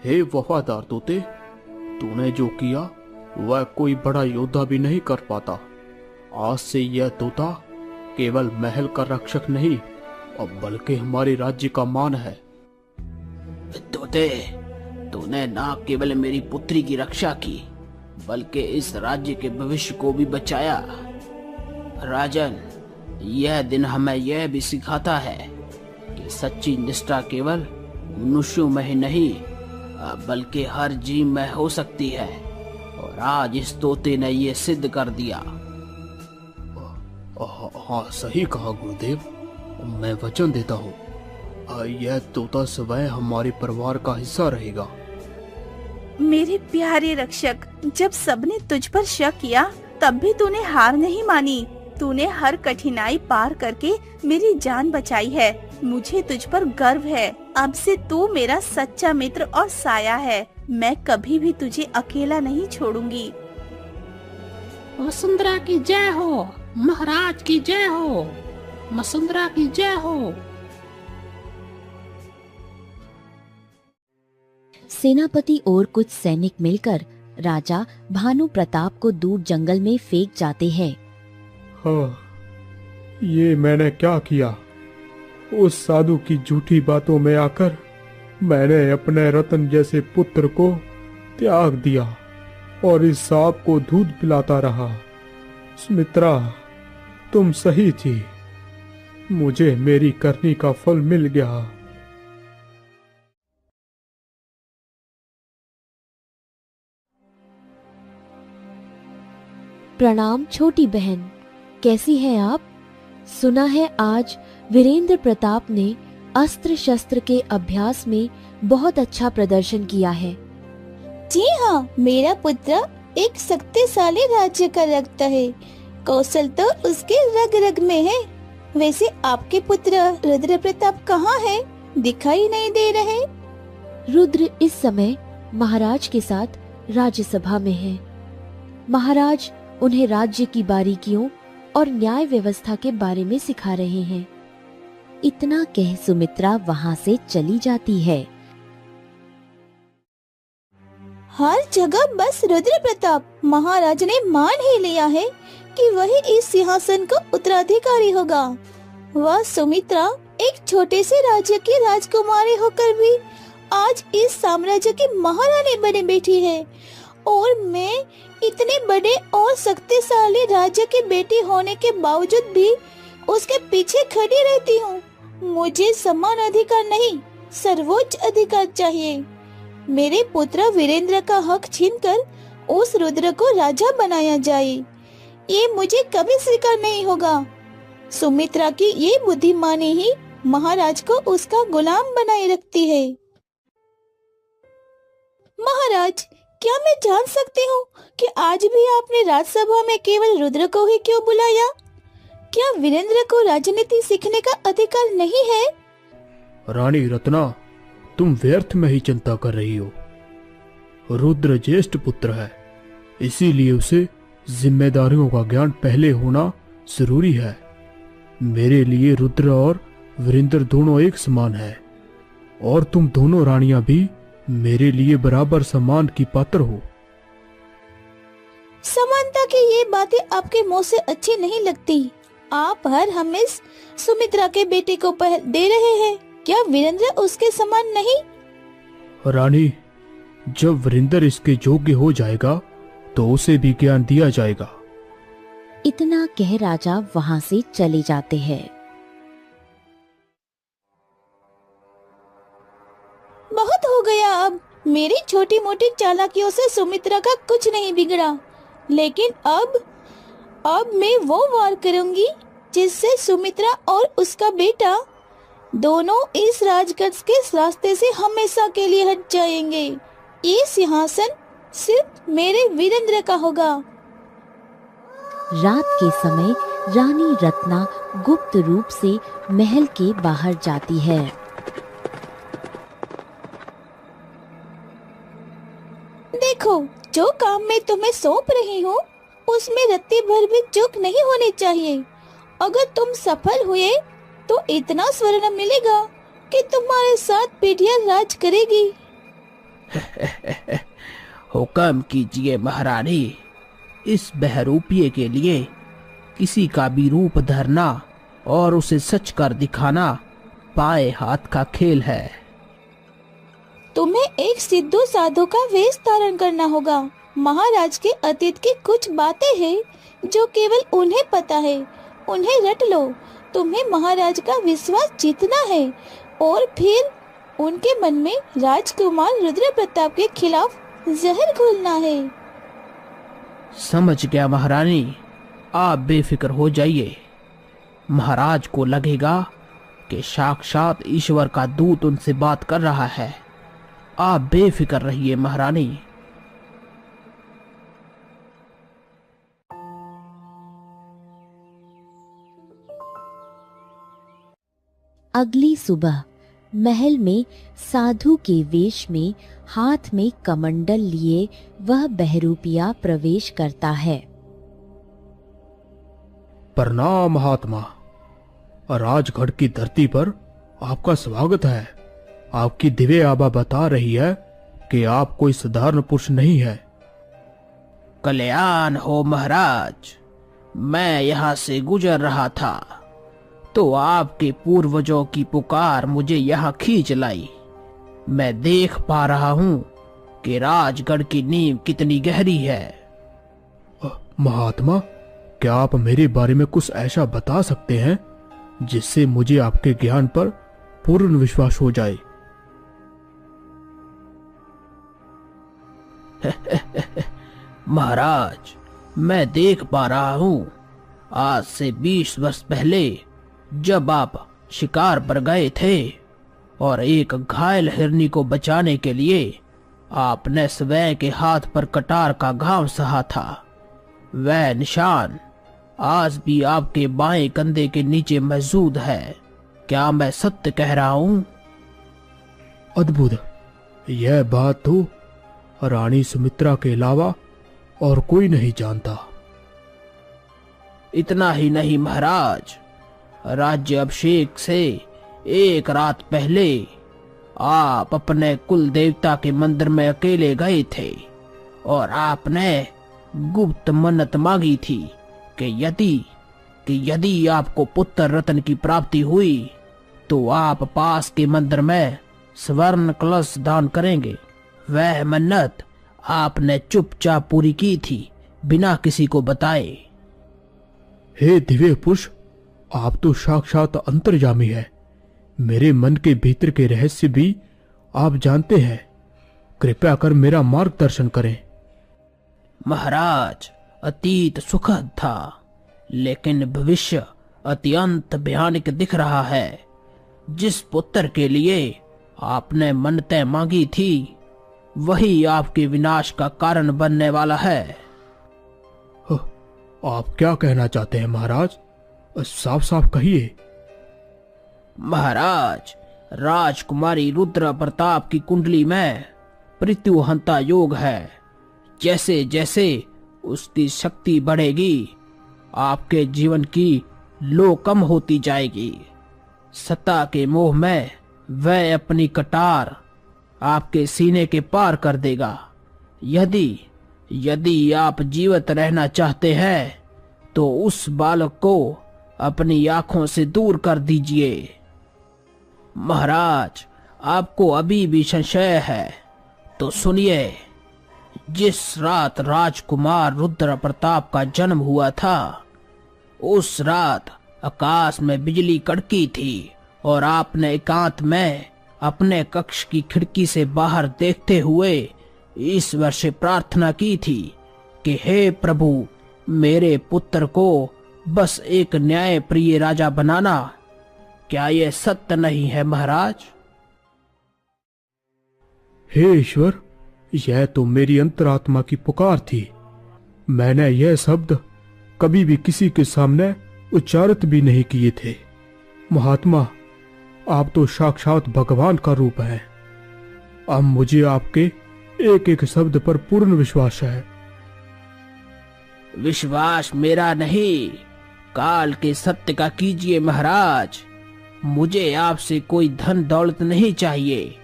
हे वफादार तोते, तूने जो किया वह कोई बड़ा योद्धा भी नहीं कर पाता। आज से यह तोता केवल महल का रक्षक नहीं, अब बल्कि हमारे राज्य का मान है। तोते, तूने न केवल मेरी पुत्री की रक्षा की, बल्कि इस राज्य के भविष्य को भी बचाया। राजन, यह दिन हमें यह भी सिखाता है कि सच्ची निष्ठा केवल मनुष्यों में ही नहीं, बल्कि हर जीव में हो सकती है, और आज इस तोते ने यह सिद्ध कर दिया। हाँ, सही कहा गुरुदेव। मैं वचन देता हूँ, यह तोता स्वयं हमारे परिवार का हिस्सा रहेगा। मेरे प्यारे रक्षक, जब सबने तुझ पर शक किया तब भी तूने हार नहीं मानी। तूने हर कठिनाई पार करके मेरी जान बचाई है। मुझे तुझ पर गर्व है। अब से तू मेरा सच्चा मित्र और साया है। मैं कभी भी तुझे अकेला नहीं छोड़ूंगी। वसुंधरा की जय हो, महाराज की जय हो, वसुंधरा की जय हो। सेनापति और कुछ सैनिक मिलकर राजा भानु प्रताप को दूर जंगल में फेंक जाते हैं। हाँ, ये मैंने क्या किया? उस साधु की झूठी बातों में आकर मैंने अपने रतन जैसे पुत्र को त्याग दिया और इस सांप को दूध पिलाता रहा। सुमित्रा, तुम सही थी, मुझे मेरी करनी का फल मिल गया। प्रणाम छोटी बहन, कैसी हैं आप? सुना है आज वीरेंद्र प्रताप ने अस्त्र शस्त्र के अभ्यास में बहुत अच्छा प्रदर्शन किया है। जी हाँ, मेरा पुत्र एक शक्तिशाली राज्य का रक्त है। कौशल तो उसके रग रग में है। वैसे आपके पुत्र रुद्र प्रताप कहाँ है? दिखाई नहीं दे रहे। रुद्र इस समय महाराज के साथ राज्यसभा में है। महाराज उन्हें राज्य की बारीकियों और न्याय व्यवस्था के बारे में सिखा रहे हैं। इतना कह सुमित्रा वहाँ से चली जाती है। हर जगह बस रुद्र प्रताप। महाराज ने मान ही लिया है कि वही इस सिंहासन का उत्तराधिकारी होगा। वह सुमित्रा एक छोटे से राज्य की राजकुमारी होकर भी आज इस साम्राज्य की महारानी बने बैठी है, और मैं इतने बड़े और शक्तिशाली राज्य की बेटी होने के बावजूद भी उसके पीछे खड़ी रहती हूँ। मुझे समान अधिकार नहीं, सर्वोच्च अधिकार चाहिए। मेरे पुत्र वीरेंद्र का हक छीनकर उस रुद्र को राजा बनाया जाए, ये मुझे कभी स्वीकार नहीं होगा। सुमित्रा की ये बुद्धिमानी ही महाराज को उसका गुलाम बनाए रखती है। महाराज, क्या मैं जान सकती हूँ कि आज भी आपने राज्यसभा में केवल रुद्र को ही क्यों बुलाया? क्या वीरेंद्र को राजनीति सीखने का अधिकार नहीं है? रानी रत्ना, तुम व्यर्थ में ही चिंता कर रही हो। रुद्र ज्येष्ठ पुत्र है, इसीलिए उसे जिम्मेदारियों का ज्ञान पहले होना जरूरी है। मेरे लिए रुद्र और वीरेंद्र दोनों एक समान है, और तुम दोनों रानियां भी मेरे लिए बराबर सम्मान की पात्र हो। समानता की ये बातें आपके मुंह से अच्छी नहीं लगती। आप हर हमेशा सुमित्रा के बेटे को पहल दे रहे हैं। क्या वीरेंद्र उसके समान नहीं? रानी, जब वीरेंद्र इसके योग्य हो जाएगा तो उसे भी ज्ञान दिया जाएगा। इतना कह राजा वहाँ से चले जाते हैं। बहुत हो गया। अब मेरी छोटी मोटी चालाकियों से सुमित्रा का कुछ नहीं बिगड़ा, लेकिन अब मैं वो वार करूंगी जिससे सुमित्रा और उसका बेटा दोनों इस राजगद्द के रास्ते से हमेशा के लिए हट जाएंगे। ये सिंहासन सिर्फ मेरे वीरेंद्र का होगा। रात के समय रानी रत्ना गुप्त रूप से महल के बाहर जाती है। देखो, जो काम मैं तुम्हें सौंप रही हूँ उसमें रत्ती भर भी चूक नहीं होनी चाहिए। अगर तुम सफल हुए तो इतना स्वर्ण मिलेगा कि तुम्हारे साथ पीढ़ियां राज करेगी। हुक्म कीजिए महारानी। इस बहरूपिये के लिए किसी का भी रूप धरना और उसे सच कर दिखाना पाए हाथ का खेल है। तुम्हें एक सिद्धू साधु का वेश धारण करना होगा। महाराज के अतीत की कुछ बातें हैं जो केवल उन्हें पता है, उन्हें रट लो। तुम्हें महाराज का विश्वास जीतना है और फिर उनके मन में राजकुमार रुद्र प्रताप के खिलाफ जहर घोलना है। समझ गया महारानी, आप बेफिक्र हो जाइए। महाराज को लगेगा कि साक्षात ईश्वर का दूत उनसे बात कर रहा है। आप बेफिक्र रहिए महारानी। अगली सुबह महल में साधु के वेश में हाथ में कमंडल लिए वह बहरूपिया प्रवेश करता है। प्रणाम महात्मा। राजगढ़ की धरती पर आपका स्वागत है। आपकी दिव्य आभा बता रही है कि आप कोई साधारण पुरुष नहीं है। कल्याण हो महाराज। मैं यहाँ से गुजर रहा था तो आपके पूर्वजों की पुकार मुझे यहाँ खींच लाई। मैं देख पा रहा हूँ कि राजगढ़ की नींव कितनी गहरी है। महात्मा, क्या आप मेरे बारे में कुछ ऐसा बता सकते हैं जिससे मुझे आपके ज्ञान पर पूर्ण विश्वास हो जाए? महाराज, मैं देख पा रहा हूँ आज से 20 वर्ष पहले जब आप शिकार पर गए थे और एक घायल हिरनी को बचाने के लिए आपने स्वयं के हाथ पर कटार का घाव सहा था। वह निशान आज भी आपके बाएं कंधे के नीचे मौजूद है। क्या मैं सत्य कह रहा हूं? अद्भुत। यह बात तो रानी सुमित्रा के अलावा और कोई नहीं जानता। इतना ही नहीं महाराज, राज्य अभिषेक से एक रात पहले आप अपने कुल देवता के मंदिर में अकेले गए थे और आपने गुप्त मन्नत मांगी थी कि यदि आपको पुत्र रत्न की प्राप्ति हुई तो आप पास के मंदिर में स्वर्ण कलश दान करेंगे। वह मन्नत आपने चुपचाप पूरी की थी, बिना किसी को बताए। हे दिव्य पुरुष, आप तो साक्षात अंतर्यामी है। मेरे मन के भीतर के रहस्य भी आप जानते हैं। कृपया कर मेरा मार्गदर्शन करें। महाराज, अतीत सुखद था, लेकिन भविष्य अत्यंत भयानक दिख रहा है। जिस पुत्र के लिए आपने मन्नतें मांगी थी वही आपके विनाश का कारण बनने वाला है। आप क्या कहना चाहते हैं महाराज? साफ साफ कहिए। महाराज, राजकुमारी रुद्र प्रताप की कुंडली में मृत्युहंता योग है। जैसे जैसे उसकी शक्ति बढ़ेगी आपके जीवन की लो कम होती जाएगी। सत्ता के मोह में वह अपनी कटार आपके सीने के पार कर देगा। यदि आप जीवित रहना चाहते हैं तो उस बालक को अपनी आंखों से दूर कर दीजिए। महाराज, आपको अभी भी संशय है तो सुनिए। जिस रात राजकुमार रुद्र प्रताप का जन्म हुआ था उस रात आकाश में बिजली कड़की थी और आपने एकांत में अपने कक्ष की खिड़की से बाहर देखते हुए ईश्वर से प्रार्थना की थी कि हे प्रभु, मेरे पुत्र को बस एक न्याय प्रिय राजा बनाना। क्या यह सत्य नहीं है महाराज? हे ईश्वर, यह तो मेरी अंतरात्मा की पुकार थी। मैंने यह शब्द कभी भी किसी के सामने उच्चारित भी नहीं किए थे। महात्मा, आप तो साक्षात भगवान का रूप है। अब मुझे आपके एक एक शब्द पर पूर्ण विश्वास है। विश्वास मेरा नहीं, काल के सत्य का कीजिए महाराज। मुझे आपसे कोई धन दौलत नहीं चाहिए।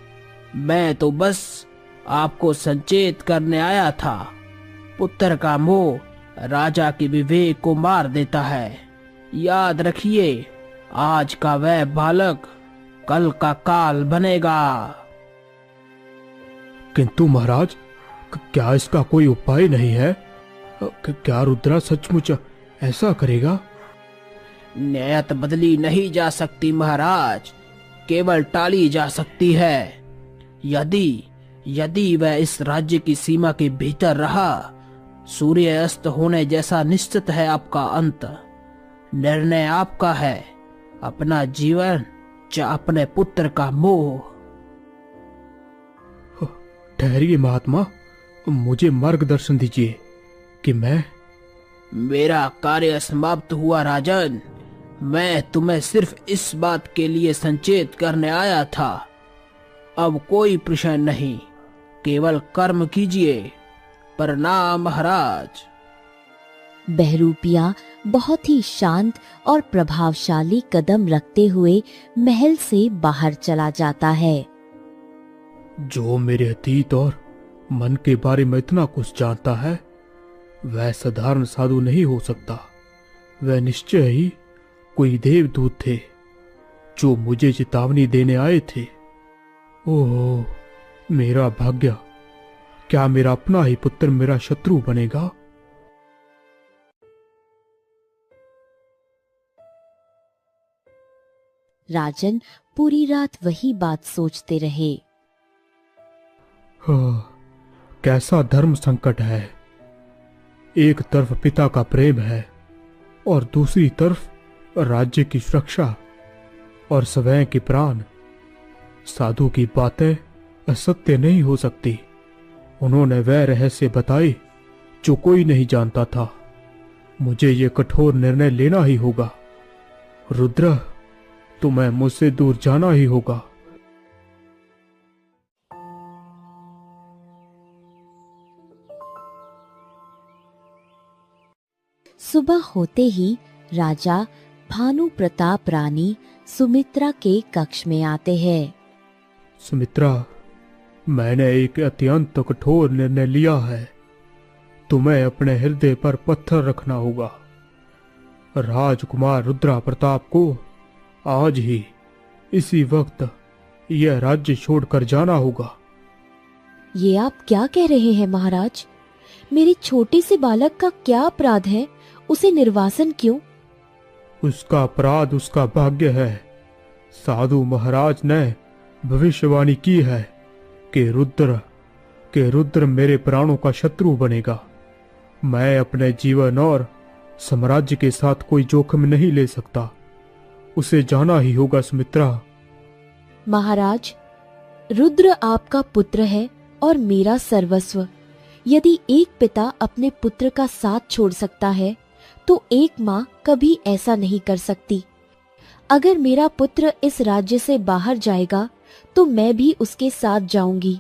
मैं तो बस आपको संचेत करने आया था। पुत्र का मोह राजा के विवेक को मार देता है। याद रखिए, आज का वह बालक कल का काल बनेगा। किंतु महाराज, क्या इसका कोई उपाय नहीं है? क्या रुद्रा सचमुच ऐसा करेगा? नियत बदली नहीं जा सकती महाराज, केवल टाली जा सकती है। यदि वह इस राज्य की सीमा के भीतर रहा, सूर्य अस्त होने जैसा निश्चित है आपका अंत। निर्णय आपका है, अपना जीवन या अपने पुत्र का मोह। ठहरिए महात्मा, मुझे मार्गदर्शन दीजिए कि मेरा कार्य समाप्त हुआ राजन। मैं तुम्हें सिर्फ इस बात के लिए संचेत करने आया था। अब कोई प्रश्न नहीं, केवल कर्म कीजिए। प्रणाम महाराज। बहरूपिया बहुत ही शांत और प्रभावशाली कदम रखते हुए महल से बाहर चला जाता है। जो मेरे अतीत और मन के बारे में इतना कुछ जानता है वह साधारण साधु नहीं हो सकता। वह निश्चय ही कोई देवदूत थे जो मुझे चेतावनी देने आए थे। ओह, मेरा भाग्य! क्या मेरा अपना ही पुत्र मेरा शत्रु बनेगा? राजन पूरी रात वही बात सोचते रहे। कैसा धर्म संकट है। एक तरफ पिता का प्रेम है और दूसरी तरफ राज्य की सुरक्षा और स्वयं के प्राण। साधु की बातें असत्य नहीं हो सकती। उन्होंने वह रहस्य बताए जो कोई नहीं जानता था। मुझे ये कठोर निर्णय लेना ही होगा। रुद्र, तुम्हें मुझसे दूर जाना ही होगा। सुबह होते ही राजा भानु प्रताप रानी सुमित्रा के कक्ष में आते हैं। सुमित्रा, मैंने एक अत्यंत कठोर निर्णय लिया है। तुम्हें अपने हृदय पर पत्थर रखना होगा। राजकुमार रुद्रा प्रताप को आज ही इसी वक्त यह राज्य छोड़कर जाना होगा। ये आप क्या कह रहे हैं महाराज? मेरे छोटे से बालक का क्या अपराध है? उसे निर्वासन क्यों? उसका अपराध उसका भाग्य है। साधु महाराज ने भविष्यवाणी की है कि रुद्र मेरे प्राणों का शत्रु बनेगा। मैं अपने जीवन और साम्राज्य के साथ कोई जोखिम नहीं ले सकता। उसे जाना ही होगा सुमित्रा। महाराज, रुद्र आपका पुत्र है और मेरा सर्वस्व। यदि एक पिता अपने पुत्र का साथ छोड़ सकता है तो एक माँ कभी ऐसा नहीं कर सकती। अगर मेरा पुत्र इस राज्य से बाहर जाएगा तो मैं भी उसके साथ जाऊंगी।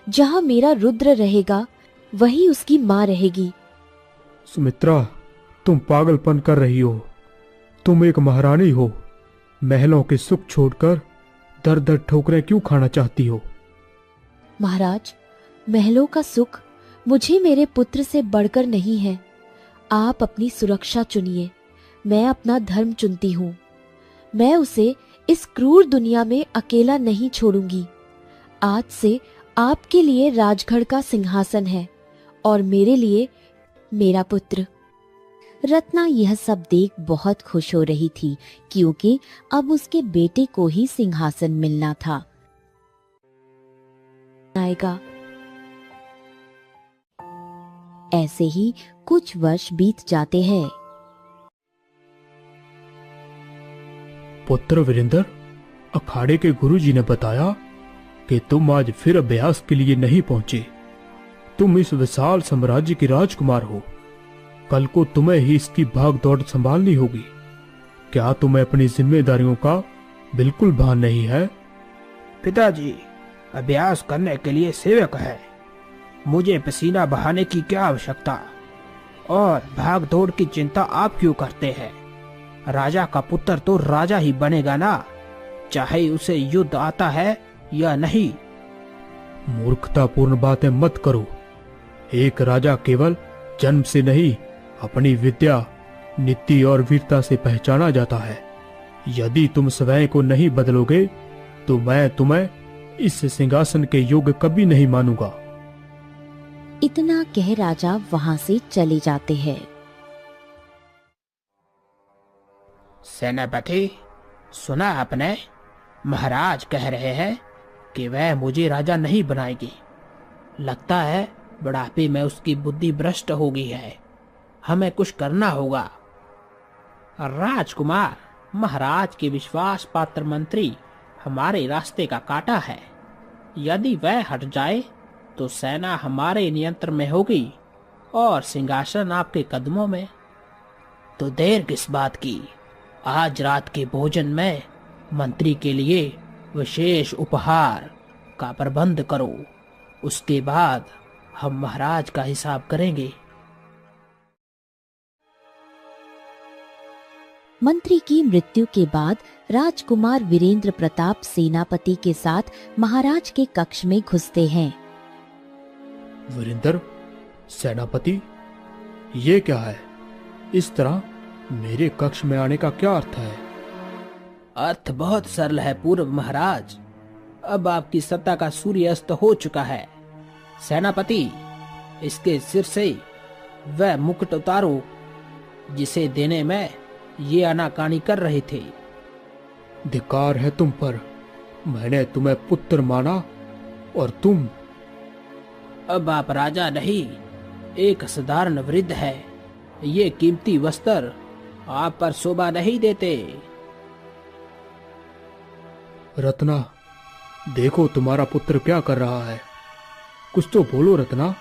जहाँ मेरा रुद्र रहेगा वहीं उसकी माँ रहेगी। सुमित्रा, तुम पागलपन कर रही हो। तुम एक महारानी हो। महलों के सुख छोड़कर दर दर ठोकरें क्यों खाना चाहती हो? महाराज, महलों का सुख मुझे मेरे पुत्र से बढ़कर नहीं है। आप अपनी सुरक्षा चुनिए, मैं अपना धर्म चुनती हूँ। मैं उसे इस क्रूर दुनिया में अकेला नहीं छोड़ूंगी। आज से आपके लिए राजगढ़ का सिंहासन है और मेरे लिए मेरा पुत्र। रत्ना यह सब देख बहुत खुश हो रही थी क्योंकि अब उसके बेटे को ही सिंहासन मिलना था। आएगा। ऐसे ही कुछ वर्ष बीत जाते हैं। पुत्र वीरेंद्र, अखाड़े के गुरुजी ने बताया कि तुम आज फिर अभ्यास के लिए नहीं पहुंचे। तुम इस विशाल साम्राज्य की राजकुमार हो। कल को तुम्हें ही इसकी भाग दौड़ संभालनी होगी। क्या तुम्हें अपनी जिम्मेदारियों का बिल्कुल भान नहीं है? पिताजी, अभ्यास करने के लिए सेवक है। मुझे पसीना बहाने की क्या आवश्यकता? और भाग दौड़ की चिंता आप क्यों करते हैं? राजा का पुत्र तो राजा ही बनेगा ना, चाहे उसे युद्ध आता है या नहीं। मूर्खतापूर्ण बातें मत करो। एक राजा केवल जन्म से नहीं, अपनी विद्या, नीति और वीरता से पहचाना जाता है। यदि तुम स्वयं को नहीं बदलोगे तो मैं तुम्हें इस सिंहासन के योग्य कभी नहीं मानूंगा। इतना कह राजा वहां से चले जाते हैं। सेनापति, सुना आपने? महाराज कह रहे हैं कि वह मुझे राजा नहीं बनाएगी। लगता है बुढ़ापे में उसकी बुद्धि भ्रष्ट हो गई है। हमें कुछ करना होगा। राजकुमार, महाराज के विश्वास पात्र मंत्री हमारे रास्ते का कांटा है। यदि वह हट जाए तो सेना हमारे नियंत्रण में होगी और सिंहासन आपके कदमों में। तो देर किस बात की? आज रात के भोजन में मंत्री के लिए विशेष उपहार का प्रबंध करो। उसके बाद हम महाराज का हिसाब करेंगे। मंत्री की मृत्यु के बाद राजकुमार वीरेंद्र प्रताप सेनापति के साथ महाराज के कक्ष में घुसते हैं। वीरेंद्र, सेनापति, ये क्या है? इस तरह मेरे कक्ष में आने का क्या अर्थ है? अर्थ बहुत सरल है पूर्व महाराज। अब आपकी सत्ता का सूर्यास्त हो चुका है। सेनापति, इसके सिर से वह मुकुट उतारो जिसे देने में ये आनाकानी कर रहे थे। धिक्कार है तुम पर। मैंने तुम्हें पुत्र माना और तुम। अब आप राजा नहीं, एक साधारण वृद्ध है। ये कीमती वस्त्र आप पर शोभा नहीं देते। रत्ना, देखो तुम्हारा पुत्र क्या कर रहा है। कुछ तो बोलो रत्ना,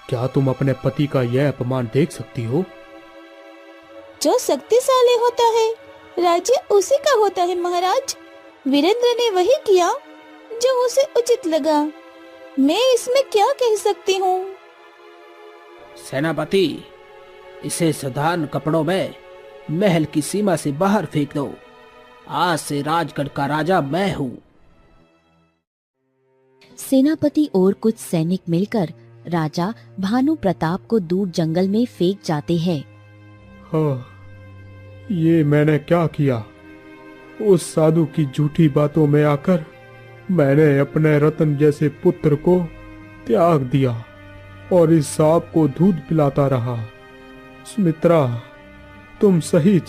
क्या तुम अपने पति का यह अपमान देख सकती हो? जो शक्तिशाली होता है राज्य उसी का होता है महाराज। वीरेंद्र ने वही किया जो उसे उचित लगा। मैं इसमें क्या कह सकती हूँ? सेनापति, इसे साधारण कपड़ों में महल की सीमा से बाहर फेंक दो। आज से राजगढ़ का राजा मैं हूँ। सेनापति और कुछ सैनिक मिलकर राजा भानु प्रताप को दूर जंगल में फेंक जाते हैं। हाँ, ये मैंने क्या किया? उस साधु की झूठी बातों में आकर मैंने अपने रतन जैसे पुत्र को त्याग दिया और इस सांप को दूध पिलाता रहा। सुमित्रा, तुम सही